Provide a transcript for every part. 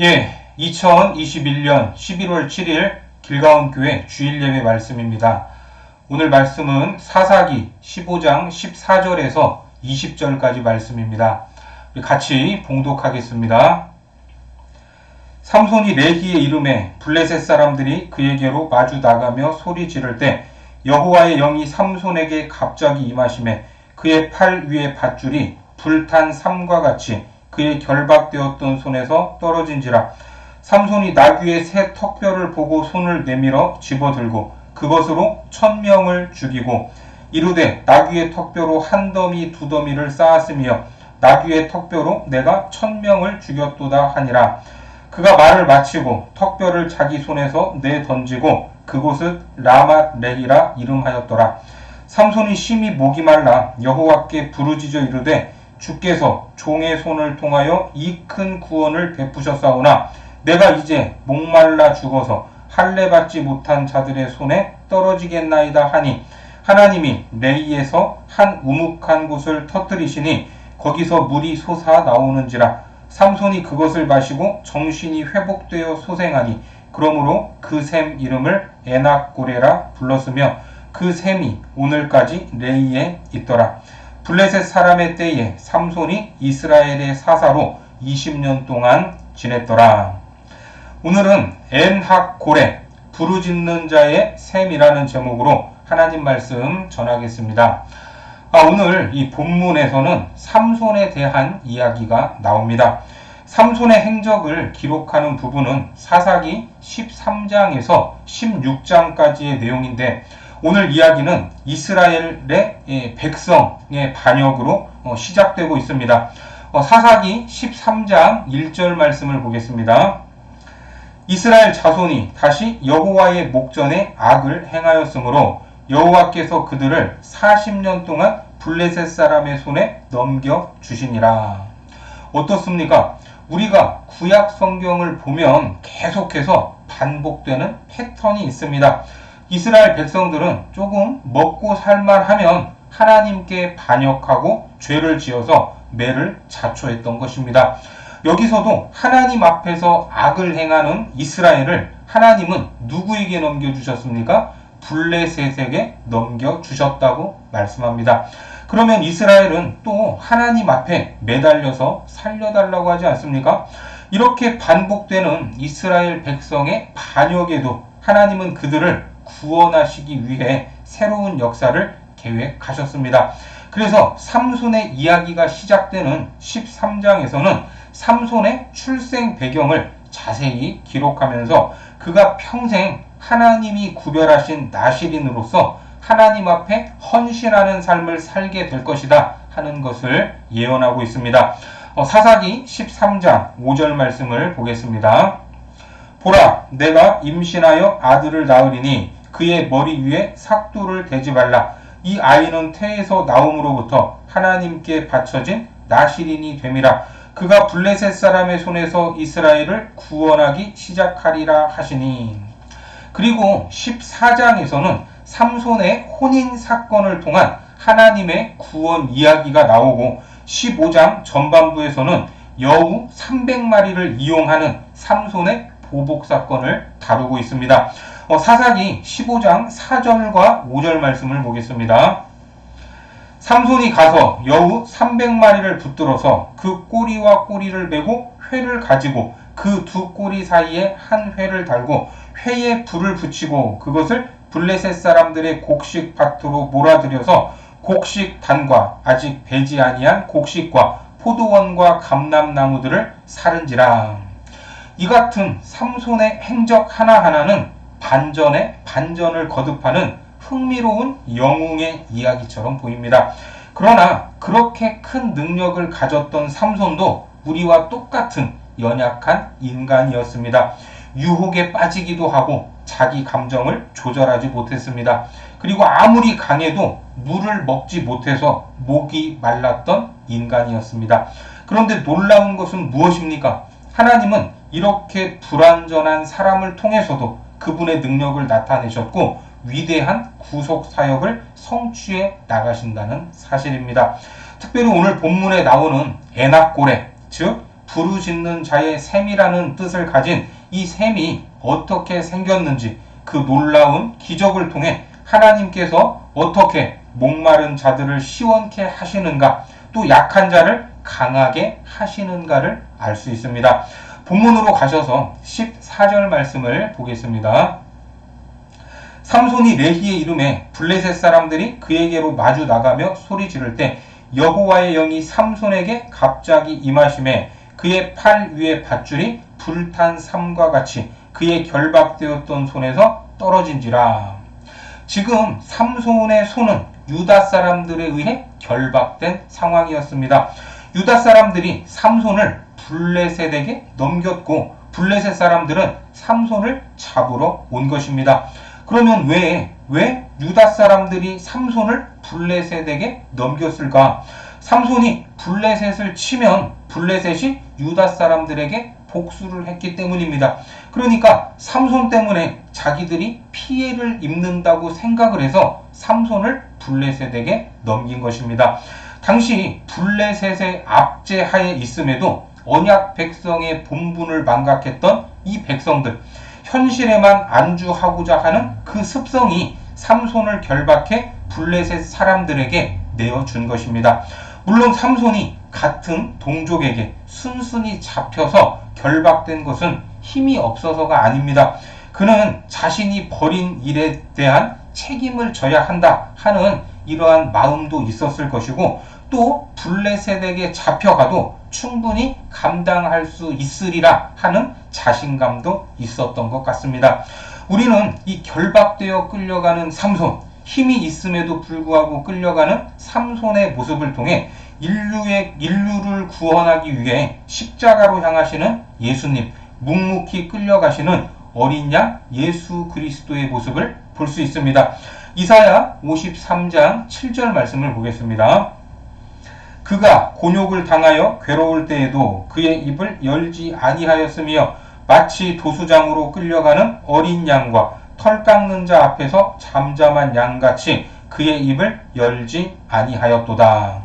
예, 2021년 11월 7일 길가온교회 주일예배 말씀입니다. 오늘 말씀은 사사기 15장 14절에서 20절까지 말씀입니다. 우리 같이 봉독하겠습니다. 삼손이 레히의 이름에 블레셋 사람들이 그에게로 마주 나가며 소리 지를 때 여호와의 영이 삼손에게 갑자기 임하시매 그의 팔 위에 밧줄이 불탄 삼과 같이 그의 결박되었던 손에서 떨어진지라. 삼손이 나귀의 새 턱뼈를 보고 손을 내밀어 집어들고 그것으로 1000명을 죽이고 이르되 나귀의 턱뼈로 한 더미 두 더미를 쌓았으며 나귀의 턱뼈로 내가 1000명을 죽였도다 하니라. 그가 말을 마치고 턱뼈를 자기 손에서 내던지고 그곳을 라맛 레히라 이름하였더라. 삼손이 심히 목이 말라 여호와께 부르짖어 이르되 주께서 종의 손을 통하여 이 큰 구원을 베푸셨사오나 내가 이제 목말라 죽어서 할례 받지 못한 자들의 손에 떨어지겠나이다 하니 하나님이 레히에서 한 우묵한 곳을 터뜨리시니 거기서 물이 솟아 나오는지라. 삼손이 그것을 마시고 정신이 회복되어 소생하니 그러므로 그 샘 이름을 에낙고레라 불렀으며 그 샘이 오늘까지 레히에 있더라. 블레셋 사람의 때에 삼손이 이스라엘의 사사로 20년 동안 지냈더라. 오늘은 엔학고레 부르짖는 자의 샘이라는 제목으로 하나님 말씀 전하겠습니다. 오늘 이 본문에서는 삼손에 대한 이야기가 나옵니다. 삼손의 행적을 기록하는 부분은 사사기 13장에서 16장까지의 내용인데 오늘 이야기는 이스라엘의 백성의 반역으로 시작되고 있습니다. 사사기 13장 1절 말씀을 보겠습니다. 이스라엘 자손이 다시 여호와의 목전에 악을 행하였으므로 여호와께서 그들을 40년 동안 블레셋 사람의 손에 넘겨주시니라. 어떻습니까? 우리가 구약 성경을 보면 계속해서 반복되는 패턴이 있습니다. 이스라엘 백성들은 조금 먹고 살만하면 하나님께 반역하고 죄를 지어서 매를 자초했던 것입니다. 여기서도 하나님 앞에서 악을 행하는 이스라엘을 하나님은 누구에게 넘겨주셨습니까? 블레셋에게 넘겨주셨다고 말씀합니다. 그러면 이스라엘은 또 하나님 앞에 매달려서 살려달라고 하지 않습니까? 이렇게 반복되는 이스라엘 백성의 반역에도 하나님은 그들을 구원하시기 위해 새로운 역사를 계획하셨습니다. 그래서 삼손의 이야기가 시작되는 13장에서는 삼손의 출생 배경을 자세히 기록하면서 그가 평생 하나님이 구별하신 나실인으로서 하나님 앞에 헌신하는 삶을 살게 될 것이다 하는 것을 예언하고 있습니다. 사사기 13장 5절 말씀을 보겠습니다. 보라, 내가 임신하여 아들을 낳으리니 그의 머리 위에 삭도를 대지 말라. 이 아이는 태에서 나옴으로부터 하나님께 바쳐진 나실인이 됨이라. 그가 블레셋 사람의 손에서 이스라엘을 구원하기 시작하리라 하시니. 그리고 14장에서는 삼손의 혼인 사건을 통한 하나님의 구원 이야기가 나오고 15장 전반부에서는 여우 300마리를 이용하는 삼손의 보복 사건을 다루고 있습니다. 사사기 15장 4절과 5절 말씀을 보겠습니다. 삼손이 가서 여우 300마리를 붙들어서 그 꼬리와 꼬리를 메고 회를 가지고 그 두 꼬리 사이에 한 회를 달고 회에 불을 붙이고 그것을 블레셋 사람들의 곡식 밭으로 몰아들여서 곡식 단과 아직 배지 아니한 곡식과 포도원과 감람나무들을 사른지라. 이 같은 삼손의 행적 하나하나는 반전에 반전을 거듭하는 흥미로운 영웅의 이야기처럼 보입니다. 그러나 그렇게 큰 능력을 가졌던 삼손도 우리와 똑같은 연약한 인간이었습니다. 유혹에 빠지기도 하고 자기 감정을 조절하지 못했습니다. 그리고 아무리 강해도 물을 먹지 못해서 목이 말랐던 인간이었습니다. 그런데 놀라운 것은 무엇입니까? 하나님은 이렇게 불완전한 사람을 통해서도 그분의 능력을 나타내셨고 위대한 구속 사역을 성취해 나가신다는 사실입니다. 특별히 오늘 본문에 나오는 에낙고레, 즉 부르짖는 자의 셈이라는 뜻을 가진 이 셈이 어떻게 생겼는지, 그 놀라운 기적을 통해 하나님께서 어떻게 목마른 자들을 시원케 하시는가, 또 약한 자를 강하게 하시는가를 알 수 있습니다. 본문으로 가셔서 14절 말씀을 보겠습니다. 삼손이 레히의 이름에 블레셋 사람들이 그에게로 마주 나가며 소리 지를 때 여호와의 영이 삼손에게 갑자기 임하심에 그의 팔 위에 밧줄이 불탄 삼과 같이 그의 결박되었던 손에서 떨어진지라. 지금 삼손의 손은 유다 사람들에 의해 결박된 상황이었습니다. 유다 사람들이 삼손을 블레셋에게 넘겼고 블레셋 사람들은 삼손을 잡으러 온 것입니다. 그러면 왜 유다 사람들이 삼손을 블레셋에게 넘겼을까? 삼손이 블레셋을 치면 블레셋이 유다 사람들에게 복수를 했기 때문입니다. 그러니까 삼손 때문에 자기들이 피해를 입는다고 생각을 해서 삼손을 블레셋에게 넘긴 것입니다. 당시 블레셋의 압제하에 있음에도 언약 백성의 본분을 망각했던 이 백성들, 현실에만 안주하고자 하는 그 습성이 삼손을 결박해 블레셋 사람들에게 내어준 것입니다. 물론 삼손이 같은 동족에게 순순히 잡혀서 결박된 것은 힘이 없어서가 아닙니다. 그는 자신이 벌인 일에 대한 책임을 져야 한다 하는 이러한 마음도 있었을 것이고, 또 블레셋에게 잡혀가도 충분히 감당할 수 있으리라 하는 자신감도 있었던 것 같습니다. 우리는 이 결박되어 끌려가는 삼손, 힘이 있음에도 불구하고 끌려가는 삼손의 모습을 통해 인류를 구원하기 위해 십자가로 향하시는 예수님, 묵묵히 끌려가시는 어린 양 예수 그리스도의 모습을 볼 수 있습니다. 이사야 53장 7절 말씀을 보겠습니다. 그가 곤욕을 당하여 괴로울 때에도 그의 입을 열지 아니하였으며 마치 도수장으로 끌려가는 어린 양과 털 깎는 자 앞에서 잠잠한 양같이 그의 입을 열지 아니하였도다.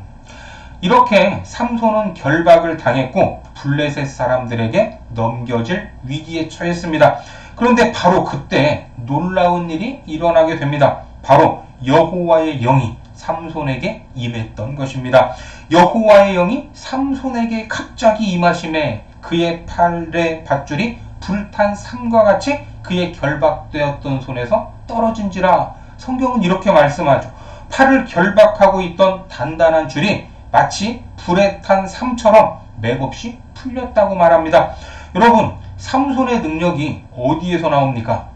이렇게 삼손은 결박을 당했고 블레셋 사람들에게 넘겨질 위기에 처했습니다. 그런데 바로 그때 놀라운 일이 일어나게 됩니다. 바로 여호와의 영이 삼손에게 임했던 것입니다. 여호와의 영이 삼손에게 갑자기 임하심에 그의 팔의 밧줄이 불탄 삼과 같이 그의 결박되었던 손에서 떨어진지라. 성경은 이렇게 말씀하죠. 팔을 결박하고 있던 단단한 줄이 마치 불에 탄 삼처럼 맥없이 풀렸다고 말합니다. 여러분, 삼손의 능력이 어디에서 나옵니까?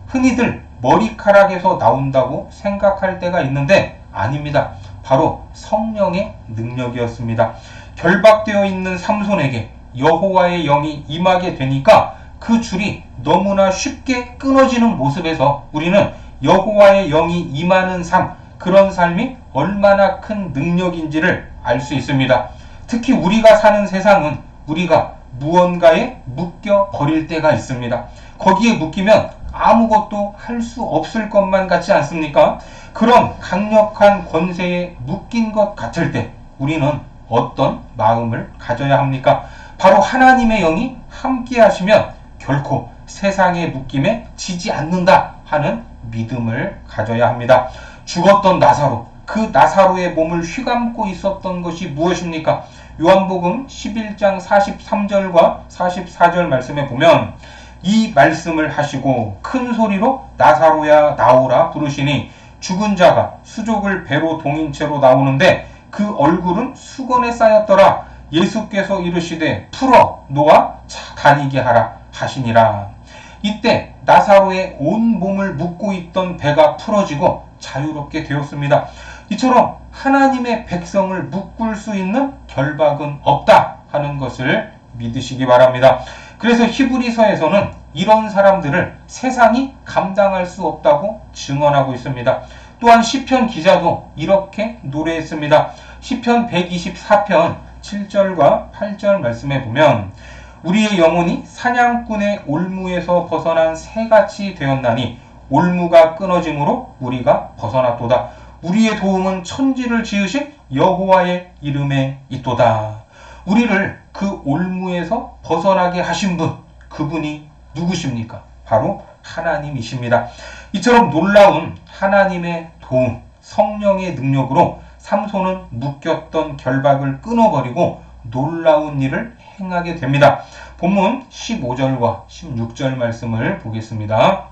흔히들 머리카락에서 나온다고 생각할 때가 있는데 아닙니다. 바로 성령의 능력이었습니다. 결박되어 있는 삼손에게 여호와의 영이 임하게 되니까 그 줄이 너무나 쉽게 끊어지는 모습에서 우리는 여호와의 영이 임하는 삶, 그런 삶이 얼마나 큰 능력인지를 알 수 있습니다. 특히 우리가 사는 세상은 우리가 무언가에 묶여 버릴 때가 있습니다. 거기에 묶이면 아무것도 할 수 없을 것만 같지 않습니까? 그런 강력한 권세에 묶인 것 같을 때 우리는 어떤 마음을 가져야 합니까? 바로 하나님의 영이 함께 하시면 결코 세상의 묶임에 지지 않는다 하는 믿음을 가져야 합니다. 죽었던 나사로, 그 나사로의 몸을 휘감고 있었던 것이 무엇입니까? 요한복음 11장 43절과 44절 말씀에 보면 이 말씀을 하시고 큰 소리로 나사로야 나오라 부르시니 죽은 자가 수족을 배로 동인 채로 나오는데 그 얼굴은 수건에 쌓였더라. 예수께서 이르시되 풀어 놓아 다니게 하라 하시니라. 이때 나사로의 온 몸을 묶고 있던 배가 풀어지고 자유롭게 되었습니다. 이처럼 하나님의 백성을 묶을 수 있는 결박은 없다 하는 것을 믿으시기 바랍니다. 그래서 히브리서에서는 이런 사람들을 세상이 감당할 수 없다고 증언하고 있습니다. 또한 시편 기자도 이렇게 노래했습니다. 시편 124편 7절과 8절 말씀에 보면 우리의 영혼이 사냥꾼의 올무에서 벗어난 새같이 되었나니 올무가 끊어짐으로 우리가 벗어났도다. 우리의 도움은 천지를 지으신 여호와의 이름에 있도다. 우리를 그 올무에서 벗어나게 하신 분, 그분이 누구십니까? 바로 하나님이십니다. 이처럼 놀라운 하나님의 도움, 성령의 능력으로 삼손은 묶였던 결박을 끊어버리고 놀라운 일을 행하게 됩니다. 본문 15절과 16절 말씀을 보겠습니다.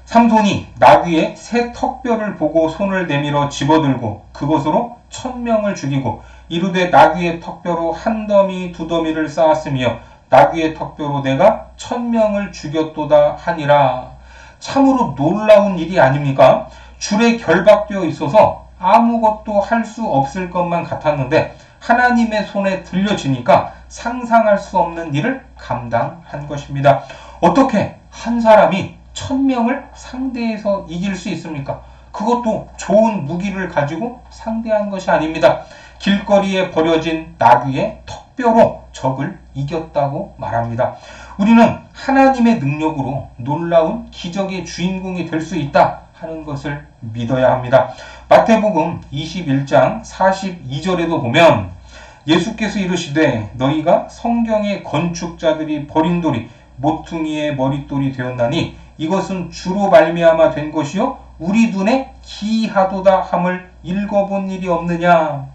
삼손이 나귀의 새 턱뼈를 보고 손을 내밀어 집어들고 그것으로 1000명을 죽이고 이르되 나귀의 턱뼈로 한 더미 두 더미를 쌓았으며 나귀의 턱뼈로 내가 1000명을 죽였도다 하니라. 참으로 놀라운 일이 아닙니까? 줄에 결박되어 있어서 아무것도 할 수 없을 것만 같았는데 하나님의 손에 들려지니까 상상할 수 없는 일을 감당한 것입니다. 어떻게 한 사람이 1000명을 상대해서 이길 수 있습니까? 그것도 좋은 무기를 가지고 상대한 것이 아닙니다. 길거리에 버려진 나귀의 턱뼈로 적을 이겼다고 말합니다. 우리는 하나님의 능력으로 놀라운 기적의 주인공이 될 수 있다 하는 것을 믿어야 합니다. 마태복음 21장 42절에도 보면 예수께서 이르시되 너희가 성경의 건축자들이 버린 돌이 모퉁이의 머릿돌이 되었나니 이것은 주로 말미암아 된 것이요 우리 눈에 기이하도다 함을 읽어본 일이 없느냐.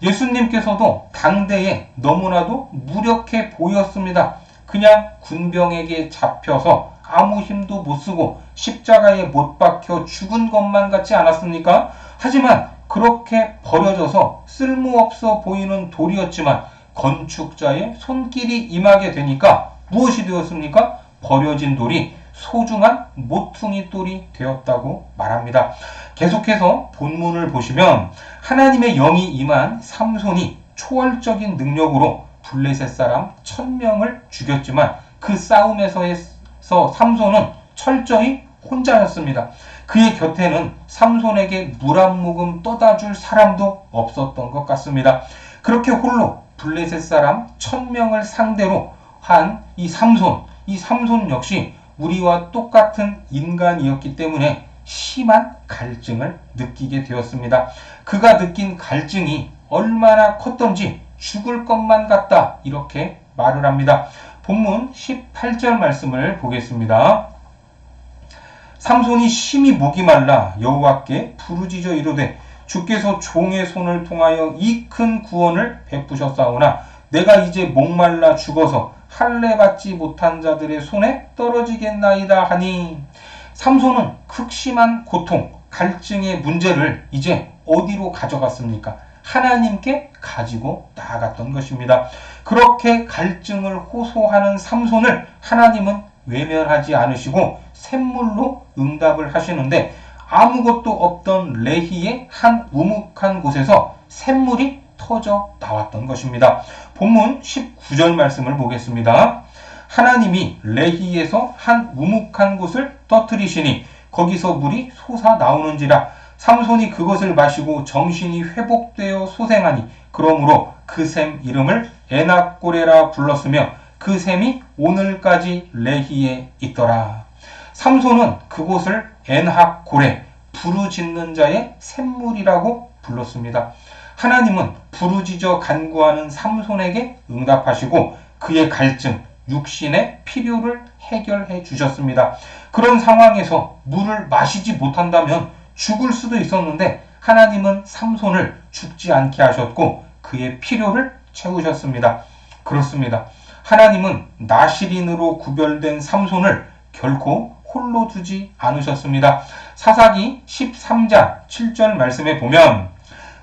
예수님께서도 당대에 너무나도 무력해 보였습니다. 그냥 군병에게 잡혀서 아무 힘도 못 쓰고 십자가에 못 박혀 죽은 것만 같지 않았습니까? 하지만 그렇게 버려져서 쓸모없어 보이는 돌이었지만 건축자의 손길이 임하게 되니까 무엇이 되었습니까? 버려진 돌이 소중한 모퉁이 돌이 되었다고 말합니다. 계속해서 본문을 보시면 하나님의 영이 임한 삼손이 초월적인 능력으로 블레셋 사람 1000명을 죽였지만 그 싸움에서 삼손은 철저히 혼자였습니다. 그의 곁에는 삼손에게 물 한 모금 떠다 줄 사람도 없었던 것 같습니다. 그렇게 홀로 블레셋 사람 1000명을 상대로 한 이 삼손 역시 우리와 똑같은 인간이었기 때문에 심한 갈증을 느끼게 되었습니다. 그가 느낀 갈증이 얼마나 컸던지 죽을 것만 같다 이렇게 말을 합니다. 본문 18절 말씀을 보겠습니다. 삼손이 심히 목이 말라 여호와께 부르짖어 이르되 주께서 종의 손을 통하여 이 큰 구원을 베푸셨사오나 내가 이제 목말라 죽어서 할례 받지 못한 자들의 손에 떨어지겠나이다 하니 삼손은 극심한 고통, 갈증의 문제를 이제 어디로 가져갔습니까? 하나님께 가지고 나아갔던 것입니다. 그렇게 갈증을 호소하는 삼손을 하나님은 외면하지 않으시고 샘물로 응답을 하시는데 아무것도 없던 레히의 한 우묵한 곳에서 샘물이 터져 나왔던 것입니다. 본문 19절 말씀을 보겠습니다. 하나님이 레히에서 한 우묵한 곳을 터뜨리시니 거기서 물이 솟아 나오는지라 삼손이 그것을 마시고 정신이 회복되어 소생하니 그러므로 그 샘 이름을 에낙고레라 불렀으며 그 샘이 오늘까지 레히에 있더라. 삼손은 그곳을 엔학고레 부르짖는 자의 샘물이라고 불렀습니다. 하나님은 부르짖어 간구하는 삼손에게 응답하시고 그의 갈증, 육신의 필요를 해결해 주셨습니다. 그런 상황에서 물을 마시지 못한다면 죽을 수도 있었는데 하나님은 삼손을 죽지 않게 하셨고 그의 필요를 채우셨습니다. 그렇습니다. 하나님은 나시린으로 구별된 삼손을 결코 홀로 두지 않으셨습니다. 사사기 13장 7절 말씀에 보면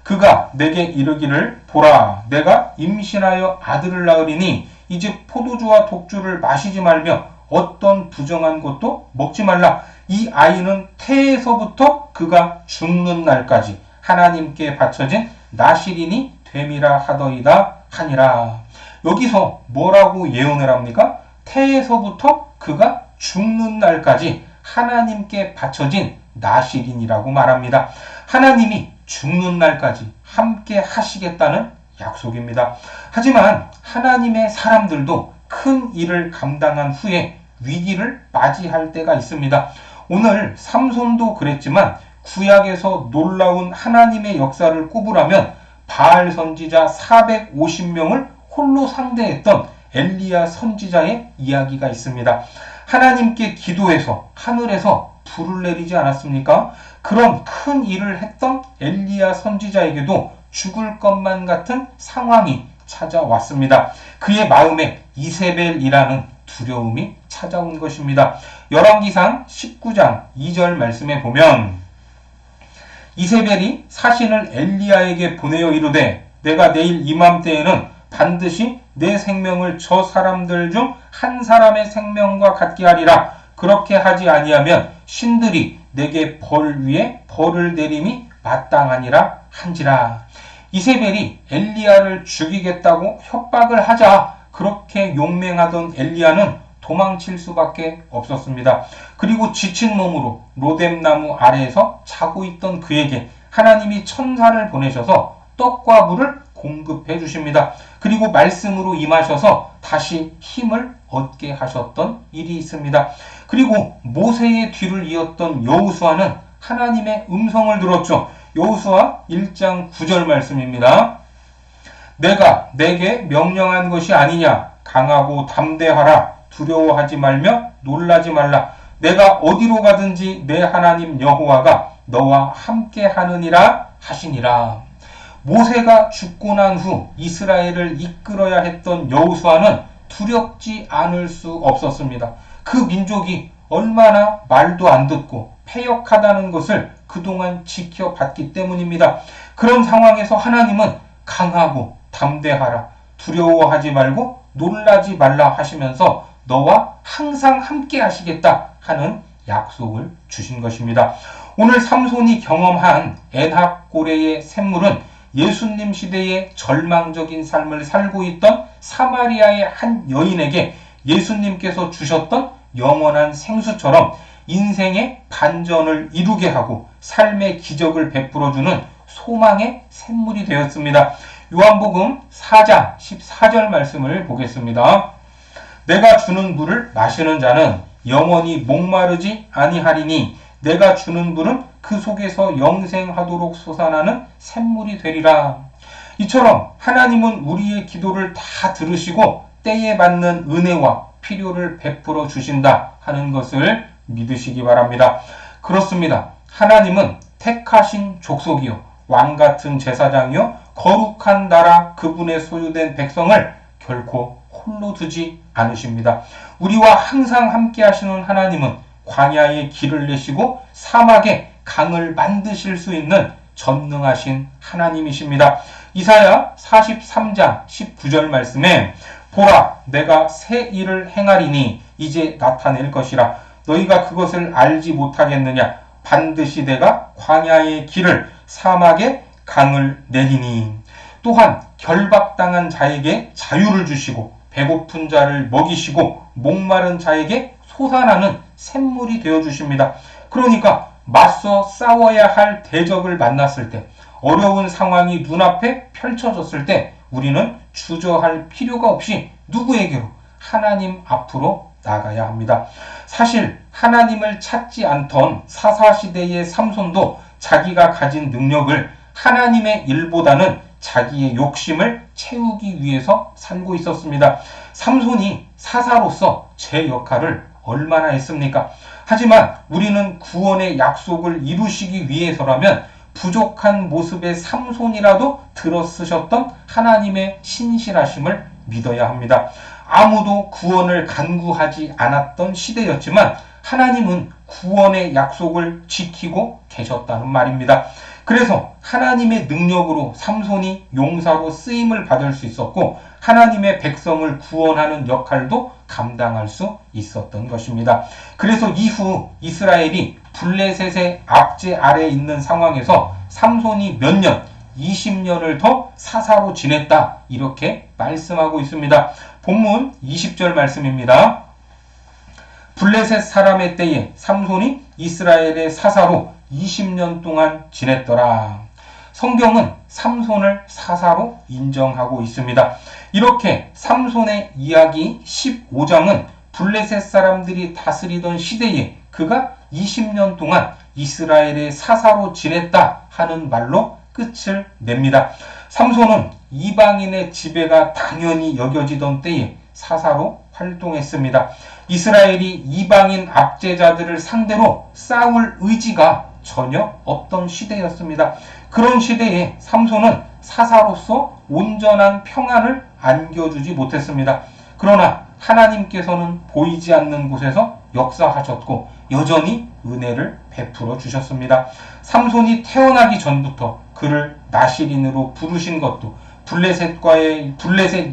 그가 내게 이르기를 보라 내가 임신하여 아들을 낳으리니 이 집 포도주와 독주를 마시지 말며 어떤 부정한 것도 먹지 말라. 이 아이는 태에서부터 그가 죽는 날까지 하나님께 바쳐진 나시린이 됨이라 하더이다 하니라. 여기서 뭐라고 예언을 합니까? 태에서부터 그가 죽는 날까지 하나님께 바쳐진 나시린이라고 말합니다. 하나님이 죽는 날까지 함께 하시겠다는 약속입니다. 하지만 하나님의 사람들도 큰 일을 감당한 후에 위기를 맞이할 때가 있습니다. 오늘 삼손도 그랬지만 구약에서 놀라운 하나님의 역사를 꼽으라면 바알 선지자 450명을 홀로 상대했던 엘리야 선지자의 이야기가 있습니다. 하나님께 기도해서 하늘에서 불을 내리지 않았습니까? 그런 큰 일을 했던 엘리야 선지자에게도 죽을 것만 같은 상황이 찾아왔습니다. 그의 마음에 이세벨이라는 두려움이 찾아온 것입니다. 열왕기상 19장 2절 말씀에 보면 이세벨이 사신을 엘리야에게 보내어 이르되 내가 내일 이맘때에는 반드시 내 생명을 저 사람들 중 한 사람의 생명과 같게 하리라. 그렇게 하지 아니하면 신들이 내게 벌 위에 벌을 내림이 마땅하니라 한지라. 이세벨이 엘리야를 죽이겠다고 협박을 하자 그렇게 용맹하던 엘리야는 도망칠 수밖에 없었습니다. 그리고 지친 몸으로 로뎀나무 아래에서 자고 있던 그에게 하나님이 천사를 보내셔서 떡과 물을 공급해 주십니다. 그리고 말씀으로 임하셔서 다시 힘을 얻게 하셨던 일이 있습니다. 그리고 모세의 뒤를 이었던 여호수아는 하나님의 음성을 들었죠. 여호수아 1장 9절 말씀입니다. 내가 내게 명령한 것이 아니냐. 강하고 담대하라. 두려워하지 말며 놀라지 말라. 내가 어디로 가든지 내 하나님 여호와가 너와 함께 하느니라 하시니라. 모세가 죽고 난 후 이스라엘을 이끌어야 했던 여호수아는 두렵지 않을 수 없었습니다. 그 민족이 얼마나 말도 안 듣고 패역하다는 것을 그동안 지켜봤기 때문입니다. 그런 상황에서 하나님은 강하고 담대하라, 두려워하지 말고 놀라지 말라 하시면서 너와 항상 함께 하시겠다 하는 약속을 주신 것입니다. 오늘 삼손이 경험한 엔합고레의 샘물은 예수님 시대의 절망적인 삶을 살고 있던 사마리아의 한 여인에게 예수님께서 주셨던 영원한 생수처럼 인생의 반전을 이루게 하고 삶의 기적을 베풀어주는 소망의 샘물이 되었습니다. 요한복음 4장 14절 말씀을 보겠습니다. 내가 주는 물을 마시는 자는 영원히 목마르지 아니하리니 내가 주는 물은 그 속에서 영생하도록 솟아나는 샘물이 되리라. 이처럼 하나님은 우리의 기도를 다 들으시고 때에 받는 은혜와 필요를 베풀어 주신다 하는 것을 믿으시기 바랍니다. 그렇습니다. 하나님은 택하신 족속이요 왕같은 제사장이요 거룩한 나라 그분의 소유된 백성을 결코 홀로 두지 않으십니다. 우리와 항상 함께 하시는 하나님은 광야에 길을 내시고 사막에 강을 만드실 수 있는 전능하신 하나님이십니다. 이사야 43장 19절 말씀에 보라 내가 새 일을 행하리니 이제 나타낼 것이라 너희가 그것을 알지 못하겠느냐 반드시 내가 광야의 길을 사막에 강을 내리니 또한 결박당한 자에게 자유를 주시고 배고픈 자를 먹이시고 목마른 자에게 솟아나는 샘물이 되어주십니다. 그러니까 맞서 싸워야 할 대적을 만났을 때 어려운 상황이 눈앞에 펼쳐졌을 때 우리는 주저할 필요가 없이 누구에게로? 하나님 앞으로 나가야 합니다. 사실 하나님을 찾지 않던 사사시대의 삼손도 자기가 가진 능력을 하나님의 일보다는 자기의 욕심을 채우기 위해서 살고 있었습니다. 삼손이 사사로서 제 역할을 얼마나 했습니까? 하지만 우리는 구원의 약속을 이루시기 위해서라면 부족한 모습의 삼손이라도 들어쓰셨던 하나님의 신실하심을 믿어야 합니다. 아무도 구원을 간구하지 않았던 시대였지만 하나님은 구원의 약속을 지키고 계셨다는 말입니다. 그래서 하나님의 능력으로 삼손이 용사로 쓰임을 받을 수 있었고 하나님의 백성을 구원하는 역할도 감당할 수 있었던 것입니다. 그래서 이후 이스라엘이 블레셋의 압제 아래에 있는 상황에서 삼손이 몇 년, 20년을 더 사사로 지냈다 이렇게 말씀하고 있습니다. 본문 20절 말씀입니다. 블레셋 사람의 때에 삼손이 이스라엘의 사사로 20년 동안 지냈더라. 성경은 삼손을 사사로 인정하고 있습니다. 이렇게 삼손의 이야기 15장은 블레셋 사람들이 다스리던 시대에 그가 20년 동안 이스라엘의 사사로 지냈다 하는 말로 끝을 냅니다. 삼손은 이방인의 지배가 당연히 여겨지던 때에 사사로 활동했습니다. 이스라엘이 이방인 압제자들을 상대로 싸울 의지가 전혀 없던 시대였습니다. 그런 시대에 삼손은 사사로서 온전한 평안을 안겨주지 못했습니다. 그러나 하나님께서는 보이지 않는 곳에서 역사하셨고 여전히 은혜를 베풀어 주셨습니다. 삼손이 태어나기 전부터 그를 나실인으로 부르신 것도 블레셋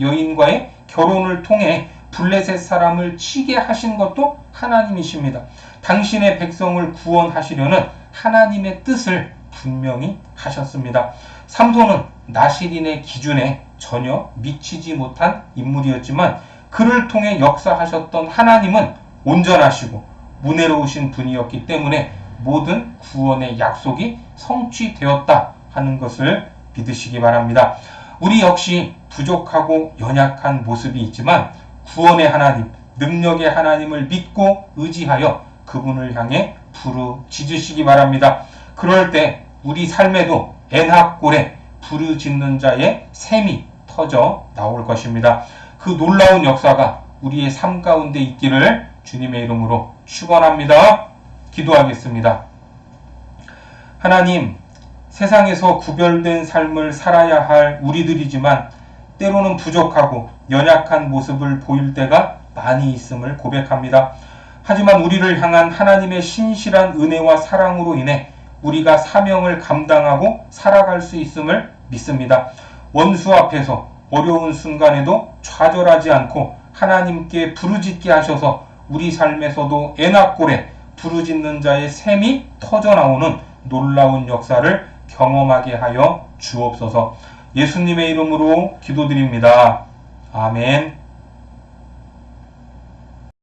여인과의 결혼을 통해 블레셋 사람을 치게 하신 것도 하나님이십니다. 당신의 백성을 구원하시려는 하나님의 뜻을 분명히 하셨습니다. 삼손은 나실인의 기준에 전혀 미치지 못한 인물이었지만 그를 통해 역사하셨던 하나님은 온전하시고 문혜로우신 분이었기 때문에 모든 구원의 약속이 성취되었다 하는 것을 믿으시기 바랍니다. 우리 역시 부족하고 연약한 모습이 있지만 구원의 하나님, 능력의 하나님을 믿고 의지하여 그분을 향해 부르짖으시기 바랍니다. 그럴 때 우리 삶에도 엔합골에 부르짖는 자의 샘이 터져 나올 것입니다. 그 놀라운 역사가 우리의 삶 가운데 있기를 주님의 이름으로 축원합니다. 기도하겠습니다. 하나님, 세상에서 구별된 삶을 살아야 할 우리들이지만 때로는 부족하고 연약한 모습을 보일 때가 많이 있음을 고백합니다. 하지만 우리를 향한 하나님의 신실한 은혜와 사랑으로 인해 우리가 사명을 감당하고 살아갈 수 있음을 믿습니다. 원수 앞에서 어려운 순간에도 좌절하지 않고 하나님께 부르짖게 하셔서 우리 삶에서도 애낙골에 부르짖는 자의 샘이 터져나오는 놀라운 역사를 경험하게 하여 주옵소서. 예수님의 이름으로 기도드립니다. 아멘.